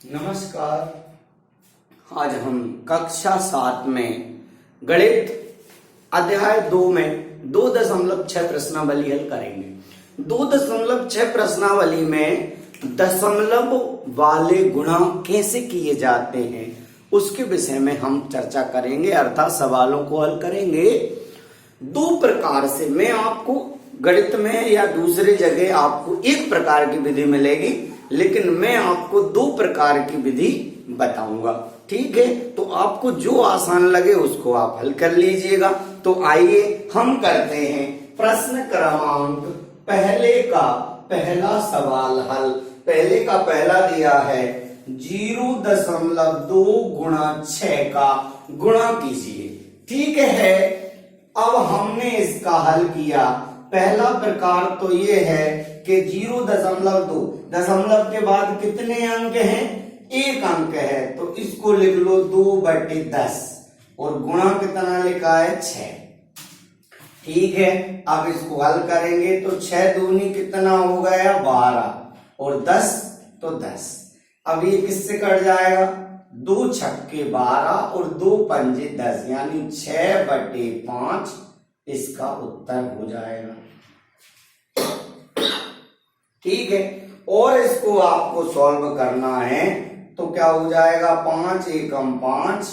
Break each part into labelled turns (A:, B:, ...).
A: नमस्कार। आज हम कक्षा 7 में गणित अध्याय 2 में 2.6 प्रश्नावली हल करेंगे। 2.6 प्रश्नावली में दशमलव वाले गुणा कैसे किए जाते हैं उसके विषय में हम चर्चा करेंगे, अर्थात सवालों को हल करेंगे। दो प्रकार से मैं आपको गणित में या दूसरी जगह आपको एक प्रकार की विधि मिलेगी, लेकिन मैं आपको दो प्रकार की विधि बताऊंगा। ठीक है, तो आपको जो आसान लगे उसको आप हल कर लीजिएगा। तो आइए हम करते हैं प्रश्न क्रमांक पहले का पहला सवाल हल। पहले का पहला दिया है 0.2 गुणा 6 का गुणा कीजिए। ठीक है, अब हमने इसका हल किया। पहला प्रकार तो ये है कि 0.2 दशमलव के बाद कितने अंक हैं? एक अंक है, तो इसको लिख लो 2/10 और गुणा कितना लिखा है? 6। ठीक है, अब इसको हल करेंगे तो 6 दूनी कितना हो गया? 12 और 10 तो 10। अब ये किससे कट जाएगा? 2 छक्के 12 और 2 पंजे 10, यानी 6/5 इसका उत्तर हो जाएगा। ठीक है, और इसको आपको सॉल्व करना है तो क्या हो जाएगा? 5 एकम 5,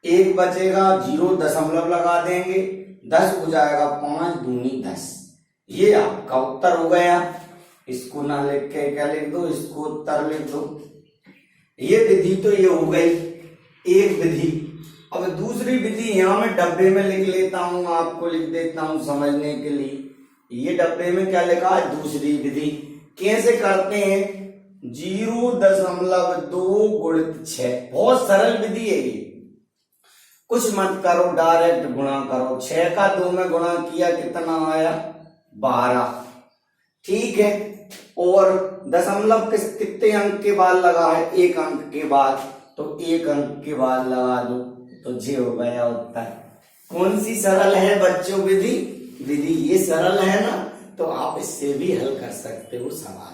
A: एक बचेगा, 0 दशमलव लगा देंगे, 10 हो जाएगा, 5 दूनी 10। ये आपका उत्तर हो गया। इसको ना लिख के क्या लिख दो, इसको उत्तर लिख दो। ये विधि तो ये हो गई एक विधि। अब दूसरी विधि यहां मैं डब्बे में लिख लेता हूं, आपको लिख देता हूं समझने के लिए। ये डब्बे में क्या लिखा है? दूसरी विधि। कैसे करते हैं? 0.2 गुणित 6। बहुत सरल विधि है ये, कुछ मत करो, डायरेक्ट गुणा करो। 6 का 2 में गुणा किया, कितना आया? 12। ठीक है, और दशमलव कितने अंक के बाद लगा है? एक अंक के बाद, तो एक अंक के बाद लगा दो तो जे हो गया उत्तर। कौन सी सरल है बच्चों विधि? विधि ये सरल है ना, तो आप इससे भी हल कर सकते हो सवाल।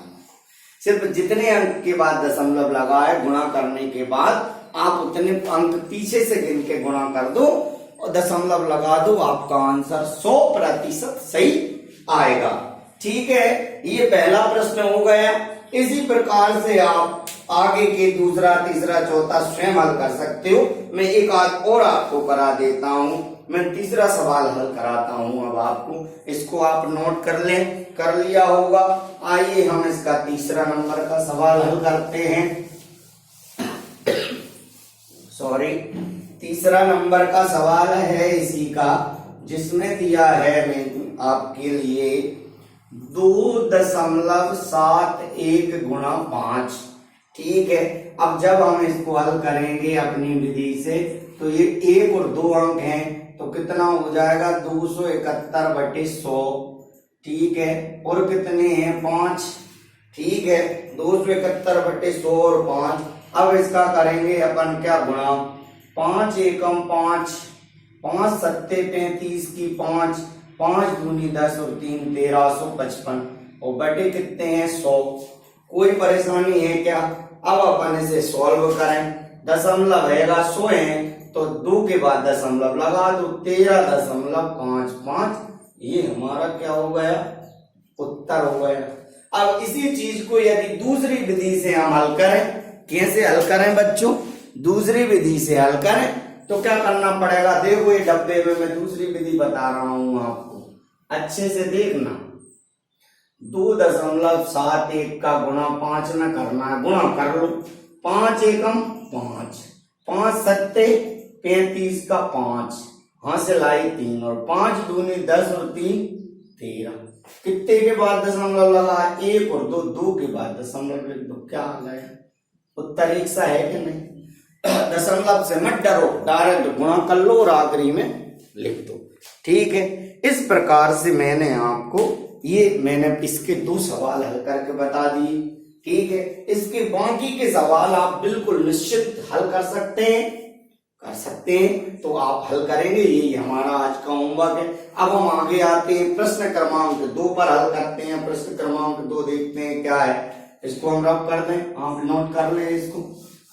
A: सिर्फ जितने अंक के बाद दशमलव लगा है, गुणा करने के बाद आप उतने अंक पीछे से गिन के गुणा कर दो और दशमलव लगा दो, आपका आंसर 100% सही आएगा। ठीक है, ये पहला प्रश्न हो गया। इसी प्रकार से आप आगे के दूसरा, तीसरा, चौथा स्वयं हल कर सकते हो। मैं एक आध और आपको करा देता हूं। मैं तीसरा सवाल हल कराता हूं अब आपको, इसको आप नोट कर लें। कर लिया होगा। आइए हम इसका तीसरा नंबर का सवाल हल करते हैं। सॉरी, तीसरा नंबर का सवाल है इसी का, जिसमें दिया है मैं आपके लिए 2.71 गुणा 5। ठीक है, अब जब हम इसको हल करेंगे अपनी विधि से, तो ये 1 और 2 अंक हैं, तो कितना हो जाएगा? 271/100। ठीक है, और कितने हैं? 5। ठीक है, 271/100 और 5। अब इसका करेंगे अपन क्या? गुणा। 5 एकम 5, 5 सत्ते 35 की 5, 5 दूनी 10 और 3 1355 और बटे कितने हैं? 100। कोई परेशानी है क्या? अब अपन इसे सॉल्व करें। दशमलव हैगा 100 है, तो 2 के बाद दशमलव लगा दो, 13.55। ये हमारा क्या हो गया? उत्तर हो गया। अब इसी चीज को यदि दूसरी विधि से हम हल करें, कैसे हल करें बच्चों? दूसरी विधि से हल करें तो क्या करना पड़ेगा? देखो, ये डब्बे में मैं दूसरी विधि बता रहा हूं आपको, अच्छे से देखना। 2.71 का गुणा 5 में करना है, गुणा कर लो। 5 एकम 5, 5 सत्ते 35 का 5, हासिल आई 3 और 5 दूनी 10 और 3 13। कितने के बाद दशमलव लगा? 1 और 2, 2 के बाद दशमलव लिख दो। क्या आ गया? उत्तर एक सा है कि नहीं? दशमलव से मत डरो, डायरेक्ट गुणा कर लो और आखिरी में लिख दो। ठीक है, इस प्रकार से मैंने इसके 2 सवाल हल करके बता दिए। ठीक है, इसके बाकी के सवाल आप बिल्कुल निश्चित हल कर सकते हैं, तो आप हल करेंगे। यही हमारा आज का होमवर्क है। अब हम आगे आते हैं, प्रश्न क्रमांक 2 पर हल करते हैं। प्रश्न क्रमांक 2 देखते हैं क्या है। इसको हम रब कर दें, आप नोट कर लें इसको।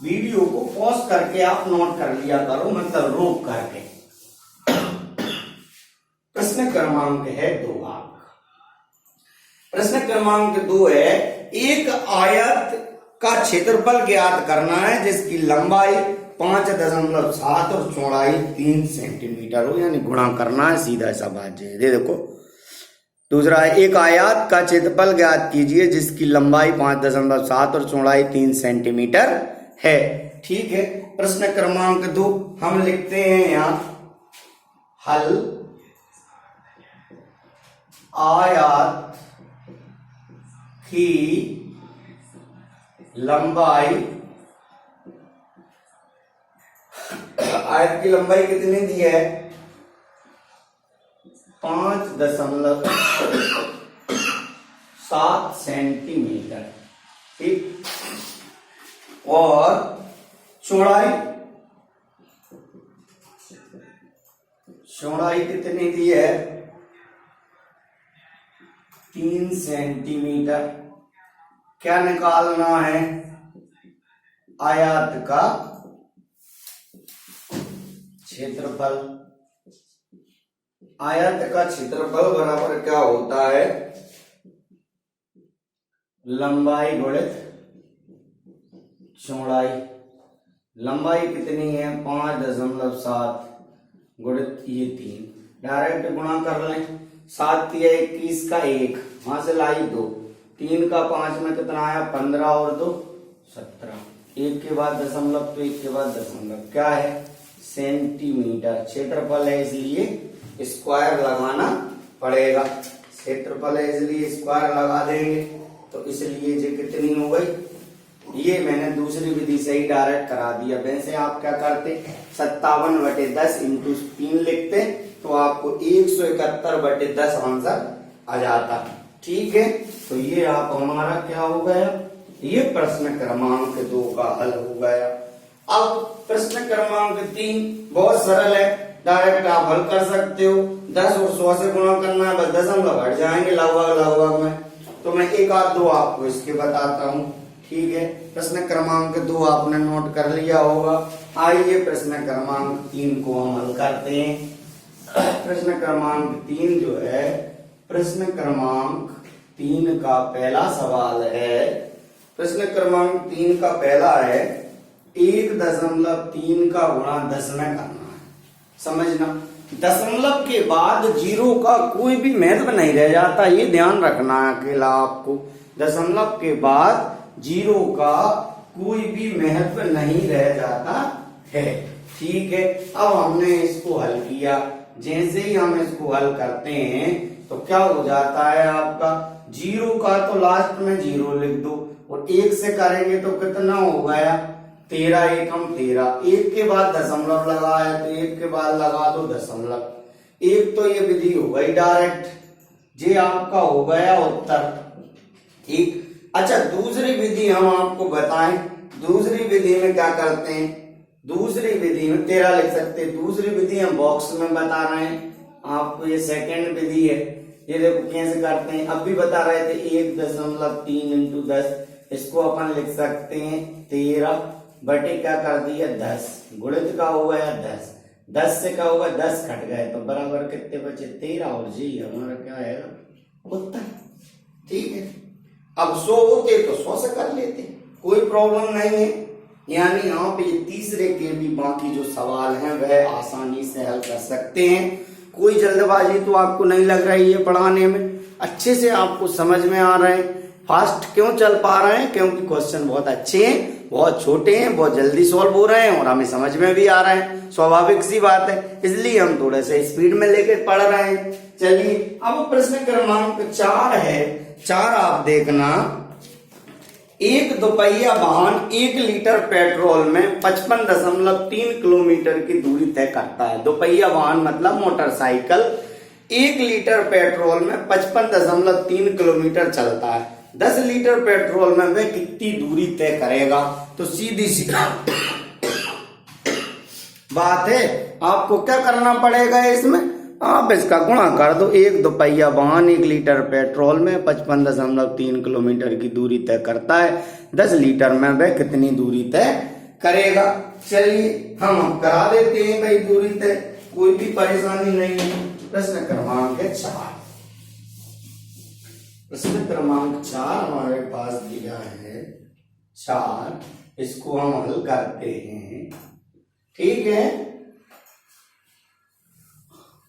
A: वीडियो को पॉज करके आप नोट कर लिया करो, मतलब रोक करके। प्रश्न क्रमांक है 2 आपका। प्रश्न क्रमांक 2 है, एक आयत का क्षेत्रफल ज्ञात करना है जिसकी लंबाई 5.7 और चौड़ाई 3 सेंटीमीटर हो, यानी गुणा करना है, सीधा सा बात है। देखो दूसरा है, एक आयत का क्षेत्रफल ज्ञात कीजिए जिसकी लंबाई 5.7 और चौड़ाई 3 सेंटीमीटर है। ठीक है, प्रश्न क्रमांक 2 हम लिखते हैं यहां, हल आयत की लंबाई, आयत की लंबाई कितनी दी है, 5.7 सेंटीमीटर। ठीक, और चौड़ाई कितनी दी है, 3 सेंटीमीटर। क्या निकालना है, आयत का क्षेत्रफल। आयत का क्षेत्रफल बराबर क्या होता है, लंबाई गुणित चौड़ाई। लंबाई कितनी है, 5.7 गुणित ये 3, डायरेक्ट गुणा कर लें। 7 या 21 का 1, वहां से लाई 2, 3 का 5 में कितना आया, 15 और 2 17, 1 के बाद दशमलव तो 1 के बाद दशमलव, क्या है, सेंटीमीटर। क्षेत्रफल है इसलिए स्क्वायर लगाना पड़ेगा, क्षेत्रफल है इसलिए स्क्वायर लगा देंगे, तो इसलिए ये कितनी हो गई, ये मैंने दूसरी विधि से ही डायरेक्ट करा दिया। वैसे आप क्या करते, 57/10 इंटू 3 लिखते तो आपको 171/10 आंसर आ जाता। ठीक है, तो ये आप हमारा क्या हो गया, ये प्रश्न क्रमांक 2 का हल हो गया। अब प्रश्न क्रमांक 3 बहुत सरल है, डायरेक्ट आप हल कर सकते हो। 10 और 100 से गुणा करना है, बस दशमलव हट जाएंगे लगभग में। तो मैं 1 आध 2 आपको इसके बताता हूँ। ठीक है, प्रश्न क्रमांक 2 आपने नोट कर लिया होगा। आइए प्रश्न क्रमांक 3 को हम हल करते हैं। प्रश्न क्रमांक 3 जो है, प्रश्न क्रमांक 3 का पहला सवाल है, प्रश्न क्रमांक 3 का पहला है, 1.3 का गुणा 10 में करना है। समझना, दशमलव के बाद 0 का कोई भी महत्व नहीं रह जाता, ये ध्यान रखना है अकेला आपको। दशमलव के बाद 0 का कोई भी महत्व नहीं रह जाता है। ठीक है, अब हमने इसको हल किया, जैसे ही हम इसको हल करते हैं तो क्या हो जाता है आपका, 0 का तो लास्ट में 0 लिख दो, और 1 से करेंगे तो कितना हो गया, 13 एकम 13, 1 के बाद दशमलव लगा है तो 1 के बाद लगा दो दशमलव। एक तो ये विधि हो गई डायरेक्ट, ये आपका हो गया उत्तर। ठीक, अच्छा दूसरी विधि हम आपको बताएं, दूसरी विधि में क्या करते हैं, दूसरी विधि में 13 लिख सकते हैं। दूसरी विधि हम बॉक्स में बता रहे हैं आपको, ये सेकेंड विधि है। ये देखो कैसे करते हैं, अब भी बता रहे थे 1.3 इंटू 10, इसको अपन लिख सकते हैं 13 बटे क्या कर दिया 10, गुणित का हो गया 10, 10 से क्या होगा 10 कट गए तो बराबर कितने बचे 13, और जी हमारा क्या है उत्तर। ठीक है, अब 100 होते तो 100 से कर लेते, कोई प्रॉब्लम नहीं है। यानी आप ये तीसरे के भी बाकी जो सवाल हैं वह आसानी से हल कर सकते हैं। कोई जल्दबाजी तो आपको नहीं लग रही है पढ़ाने में, अच्छे से आपको समझ में आ रहे हैं। फास्ट क्यों चल पा रहे हैं, क्योंकि क्वेश्चन बहुत अच्छे हैं, बहुत छोटे हैं, बहुत जल्दी सॉल्व हो रहे हैं और हमें समझ में भी आ रहे हैं। स्वाभाविक सी बात है, इसलिए हम थोड़ा सा स्पीड में लेके पढ़ रहे हैं। चलिए अब प्रश्न क्रमांक 4 है। 4 आप देखना, एक दोपहिया वाहन 1 लीटर पेट्रोल में 55.3 किलोमीटर की दूरी तय करता है। दोपहिया वाहन मतलब मोटरसाइकिल 1 लीटर पेट्रोल में 55.3 किलोमीटर चलता है। 10 लीटर पेट्रोल में वह कितनी दूरी तय करेगा। तो सीधी सी बात है, आपको क्या करना पड़ेगा, इसमें आप इसका गुणा कर दो। एक दोपहिया वाहन 1 लीटर पेट्रोल में 55.3 किलोमीटर की दूरी तय करता है। 10 लीटर में वह कितनी दूरी तय करेगा? चलिए हम अब करा देते हैं भाई दूरी तय, कोई भी परेशानी नहीं है। प्रश्न क्रमांक 4, प्रश्न क्रमांक 4 हमारे पास दिया है 4, इसको हम हल करते हैं। ठीक है,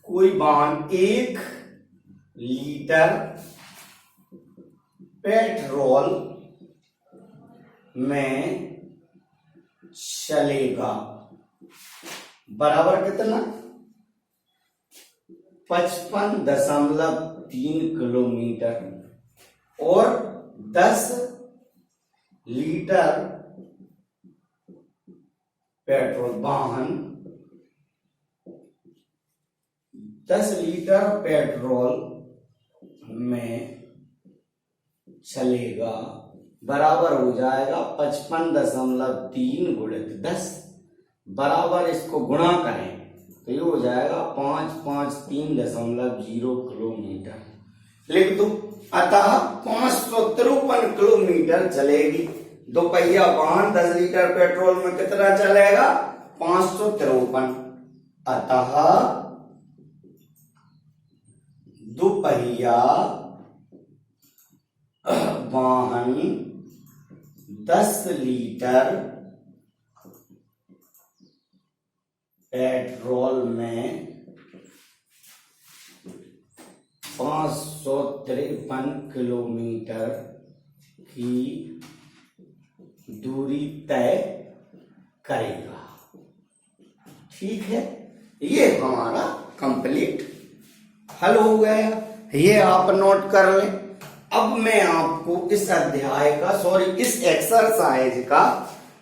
A: कोई वाहन 1 लीटर पेट्रोल में चलेगा, बराबर कितना? 55.3 किलोमीटर, और 10 लीटर पेट्रोल, वाहन 10 लीटर पेट्रोल में चलेगा, बराबर हो जाएगा 55.3 गुणित 10, बराबर इसको गुणा करें तो ये हो जाएगा 553.0 किलोमीटर। लिख दो। अतः 553 किलोमीटर चलेगी। दोपहिया वाहन 10 लीटर पेट्रोल में कितना चलेगा? 553। अतः दोपहिया वाहन 10 लीटर पेट्रोल में 553 किलोमीटर की दूरी तय करेगा। ठीक है, ये हमारा कंप्लीट हल हो गया। ये आप नोट कर लें। अब मैं आपको इस अध्याय का इस एक्सरसाइज का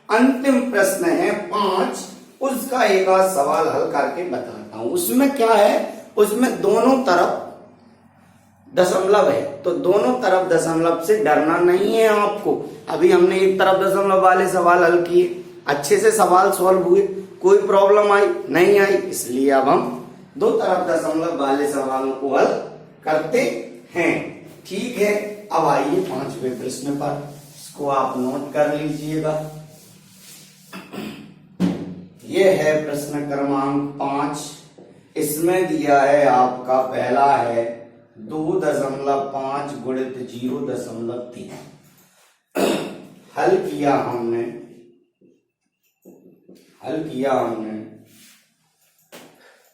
A: अंतिम प्रश्न है 5, उसका एक आध सवाल हल करके बताता हूं। उसमें क्या है, उसमें दोनों तरफ दशमलव है, तो दोनों तरफ दशमलव से डरना नहीं है आपको। अभी हमने एक तरफ दशमलव वाले सवाल हल किए, अच्छे से सवाल सॉल्व हुए, कोई प्रॉब्लम आई नहीं आई, इसलिए अब हम दो तरफ दशमलव वाले सवालों को हल करते हैं। ठीक है, अब आइए 5वें प्रश्न पर, इसको आप नोट कर लीजिएगा। यह है प्रश्न क्रमांक 5। इसमें दिया है आपका, पहला है 2.5 गुणित 0.3। हल किया हमने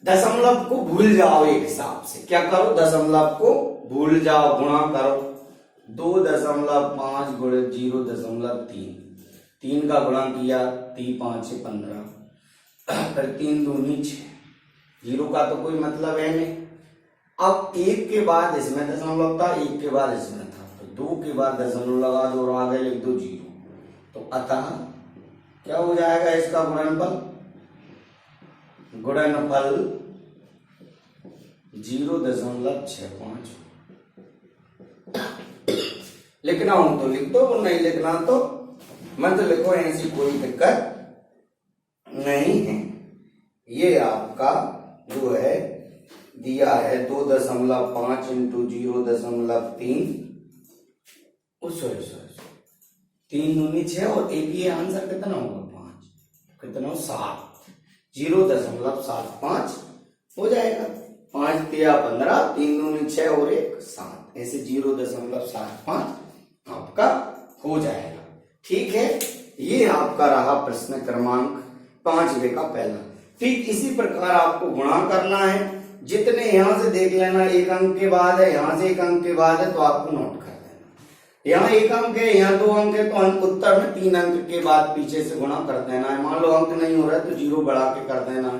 A: दशमलव को भूल जाओ। एक हिसाब से क्या करो, दशमलव को भूल जाओ, गुणा करो। 2.5 गुणित 0.3, 3 का गुणा किया, 3 5 15, फिर 3 दूनी 6, 0 का तो कोई मतलब है नहीं। अब 1 के बाद इसमें दशमलव था, 1 के बाद इसमें था, तो 2 के बाद दशमलव लगा दो और आगे लिख दो 0। तो अतः क्या हो जाएगा इसका गुणनफल? 0.65। लिखना हो तो लिख दो, नहीं लिखना तो मत लिखो, ऐसी कोई दिक्कत नहीं है। ये आपका जो है दिया है 2.5 इंटू 0.3, सॉरी 3 दूनी 6 और एक ये आंसर कितना होगा 5, कितना 7, 0.75 हो जाएगा। 5 3 15, 3 दूनी 6 और 1 7, ऐसे 0.75 आपका हो जाएगा। ठीक है, ये आपका रहा प्रश्न क्रमांक 5वें का पहला। फिर इसी प्रकार आपको गुणा करना है। जितने यहां से देख लेना, 1 अंक के बाद है, यहां से 1 अंक के बाद है, तो आपको नोट कर देना। यहाँ 1 अंक है, यहाँ 2 अंक है, तो उत्तर में 3 अंक के बाद पीछे से गुणा कर देना है। मान लो अंक नहीं हो रहा है तो 0 बढ़ा के कर देना है।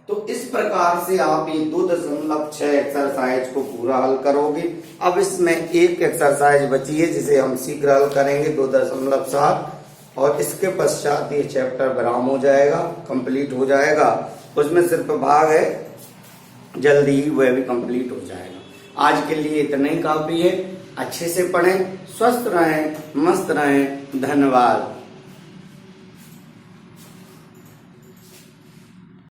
A: तो इस प्रकार से आप ये 2.6 एक्सरसाइज को पूरा हल करोगे। अब इसमें एक एक्सरसाइज बची है जिसे हम शीघ्र हल करेंगे, 2.7, और इसके पश्चात ये चैप्टर विराम हो जाएगा, कंप्लीट हो जाएगा। उसमें सिर्फ भाग है, जल्दी ही वह भी कंप्लीट हो जाएगा। आज के लिए इतना ही काफी है। अच्छे से पढ़ें, स्वस्थ रहें, मस्त रहें। धन्यवाद।